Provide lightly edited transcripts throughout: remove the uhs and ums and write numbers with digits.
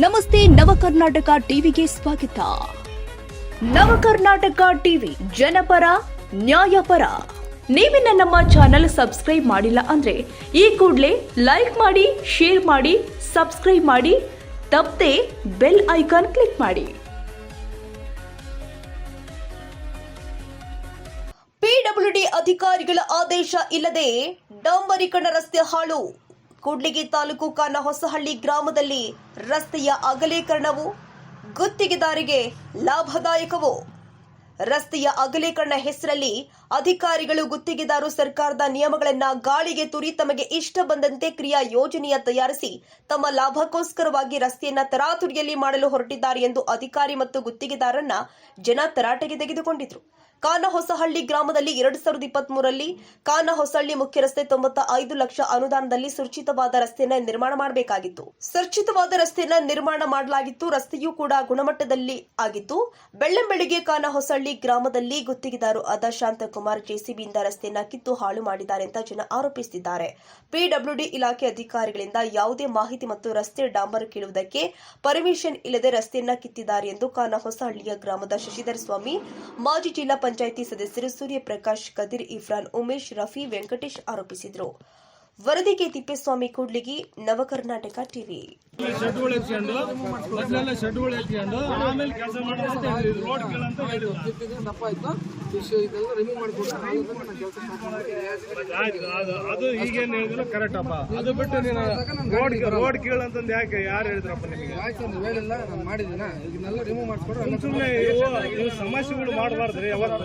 ನಮಸ್ತೆ ನವಕರ್ನಾಟಕ ಟಿವಿಗೆ ಸ್ವಾಗತ. ನವಕರ್ನಾಟಕ ಟಿವಿ ಜನಪರ ನ್ಯಾಯಪರ. ನೀವಿನ್ನ ನಮ್ಮ ಚಾನೆಲ್ ಸಬ್ಸ್ಕ್ರೈಬ್ ಮಾಡಿಲ್ಲ ಅಂದ್ರೆ ಈ ಕೂಡಲೇ ಲೈಕ್ ಮಾಡಿ, ಶೇರ್ ಮಾಡಿ, ಸಬ್ಸ್ಕ್ರೈಬ್ ಮಾಡಿ, ತಪ್ಪದೆ ಬೆಲ್ ಐಕಾನ್ ಕ್ಲಿಕ್ ಮಾಡಿ. ಪಿಡಬ್ಲ್ಯೂಡಿ ಅಧಿಕಾರಿಗಳ ಆದೇಶ ಇಲ್ಲದೆ ಡಾಂಬರೀಕರಣ ರಸ್ತೆ ಹಾಳು. ಕೂಡ್ಲಿಗಿ ತಾಲೂಕು ಕಾನಹೊಸಹಳ್ಳಿ ಗ್ರಾಮದಲ್ಲಿ ರಸ್ತೆಯ ಅಗಲೀಕರಣವು ಗುತ್ತಿಗೆದಾರಿಗೆ ಲಾಭದಾಯಕವೋ? ರಸ್ತೆಯ ಅಗಲೀಕರಣ ಹೆಸರಲ್ಲಿ ಅಧಿಕಾರಿಗಳು ಗುತ್ತಿಗೆದಾರರು ಸರ್ಕಾರದ ನಿಯಮಗಳನ್ನು ಗಾಳಿಗೆ ತೂರಿ ತಮಗೆ ಇಷ್ಟ ಬಂದಂತೆ ಕ್ರಿಯಾ ಯೋಜನೆಯ ತಯಾರಿಸಿ ತಮ್ಮ ಲಾಭಕ್ಕೋಸ್ಕರವಾಗಿ ರಸ್ತೆಯನ್ನ ತರಾತುರಿಯಲ್ಲಿ ಮಾಡಲು ಹೊರಟಿದ್ದಾರೆ ಎಂದು ಅಧಿಕಾರಿ ಮತ್ತು ಗುತ್ತಿಗೆದಾರರನ್ನ ಜನ ತರಾಟೆಗೆ ತೆಗೆದುಕೊಂಡಿದ್ರು. ಕಾನಹೊಸಹಳ್ಳಿ ಗ್ರಾಮದಲ್ಲಿ 2023ರಲ್ಲಿ ಕಾನಹೊಸಹಳ್ಳಿ ಮುಖ್ಯ ರಸ್ತೆ 95 ಲಕ್ಷ ಅನುದಾನದಲ್ಲಿ ಸುರಕ್ಷಿತವಾದ ರಸ್ತೆಯನ್ನು ನಿರ್ಮಾಣ ಮಾಡಬೇಕಾಗಿತ್ತು. ಸುರಕ್ಷಿತವಾದ ರಸ್ತೆಯನ್ನು ನಿರ್ಮಾಣ ಮಾಡಲಾಗಿತ್ತು. ರಸ್ತೆಯೂ ಕೂಡ ಗುಣಮಟ್ಟದಲ್ಲಿ ಆಗಿತ್ತು. ಬೆಳ್ಳಂಬೆಳಿಗ್ಗೆ ಕಾನಹೊಸಹಳ್ಳಿ ಗ್ರಾಮದಲ್ಲಿ ಗುತ್ತಿಗೆದಾರರು ಆದ ಶಾಂತಕುಮಾರ್ ಜೆಸಿಬಿಯಿಂದ ರಸ್ತೆಯನ್ನ ಕಿತ್ತು ಹಾಳು ಮಾಡಿದ್ದಾರೆ ಅಂತ ಜನ ಆರೋಪಿಸುತ್ತಿದ್ದಾರೆ. ಪಿಡಬ್ಲ್ಯೂಡಿ ಇಲಾಖೆ ಅಧಿಕಾರಿಗಳಿಂದ ಯಾವುದೇ ಮಾಹಿತಿ ಮತ್ತು ರಸ್ತೆ ಡಾಂಬರ್ ಕೀಳುವುದಕ್ಕೆ ಪರ್ಮಿಷನ್ ಇಲ್ಲದೆ ರಸ್ತೆಯನ್ನ ಕಿತ್ತಿದ್ದಾರೆ ಎಂದು ಕಾನಹೊಸಹಳ್ಳಿಯ ಗ್ರಾಮದ ಶಶಿಧರ ಸ್ವಾಮಿ, ಮಾಜಿ ಜಿಲ್ಲಾ ಪಂಚಾಯಿತಿ ಸದಸ್ಯರು ಸೂರ್ಯಪ್ರಕಾಶ್, ಕದಿರ್, ಇಫ್ರಾನ್, ಉಮೇಶ್, ರಫಿ, ವೆಂಕಟೇಶ್ ಆರೋಪಿಸಿದರು. ವರದಿಗೆ ತಿಪ್ಪೇಸ್ವಾಮಿ, ಕೂಡ್ಲಿಗಿ, ನವಕರ್ನಾಟಕ ಟಿವಿ. ಅದು ಈಗೇನು ಹೇಳಿದ್ರು ಕರೆಕ್ಟ್ ಅಪ್ಪ. ಅದು ಬಿಟ್ಟು ನೀನು ರೋಡ್ ಕೀಳಂತಂದು ಯಾಕೆ ಯಾರು ಹೇಳಿದ್ರಪ್ಪ ನಿಮಗೆ? ಮಾಡಿದಿನ ಇದನ್ನೆಲ್ಲ ರಿಮೂವ್ ಮಾಡ್ಕೊಡ್ರೆ ಸುಮ್ಮನೆ ಇವು ಸಮಸ್ಯೆಗಳು ಮಾಡಬಾರ್ದ್ರಿ. ಯಾವತ್ತು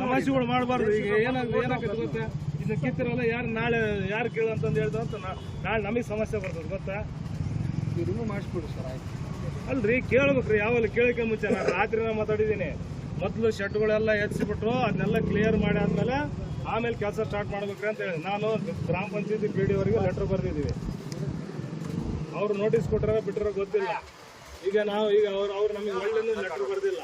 ಸಮಸ್ಯೆಗಳು ಮಾಡಬಾರ್ದು. ಈಗ ಏನಾಗುತ್ತೆ ಗೊತ್ತಾ, ಇದು ಕಿತ್ತಿರಲ್ಲ ಯಾರು ನಾಳೆ ಯಾರು ಕೇಳಂತಂದು ಹೇಳ್ದು ಅಂತ ನಾಳೆ ನಮಗೆ ಸಮಸ್ಯೆ ಬರ್ತದೆ ಗೊತ್ತಾ. ರಿಮೂವ್ ಮಾಡಿಸ್ಕೊಡಿ ಸರ್. ಆಯ್ತು ಅಲ್ರಿ, ಕೇಳ್ಬೇಕ್ರಿ. ಯಾವಲ್ಲ ಕೇಳಕ್ಕೆ ಮುಂಚೆ ನಾನು ರಾತ್ರಿನ ಮಾತಾಡಿದ್ದೀನಿ. ಮೊದಲು ಶೆಡ್ಗಳೆಲ್ಲ ಎತ್ಸಿಬಿಟ್ರು, ಅದನ್ನೆಲ್ಲ ಕ್ಲಿಯರ್ ಮಾಡಿ ಆದ್ಮೇಲೆ ಆಮೇಲೆ ಕೆಲಸ ಸ್ಟಾರ್ಟ್ ಮಾಡ್ಬೇಕ್ರಿ ಅಂತ ಹೇಳಿ ನಾನು ಗ್ರಾಮ ಪಂಚಾಯತಿ PDವರೆಗೂ ಲೆಟರ್ ಬರೆದಿದ್ದೀವಿ. ಅವ್ರು ನೋಟಿಸ್ ಕೊಟ್ಟರೆ ಬಿಟ್ಟರೆ ಗೊತ್ತಿಲ್ಲ. ಈಗ ನಾವು ಅವ್ರು ನಮಗೆ ಒಳ್ಳೆ ಲೆಟರ್ ಬರೆದಿಲ್ಲ.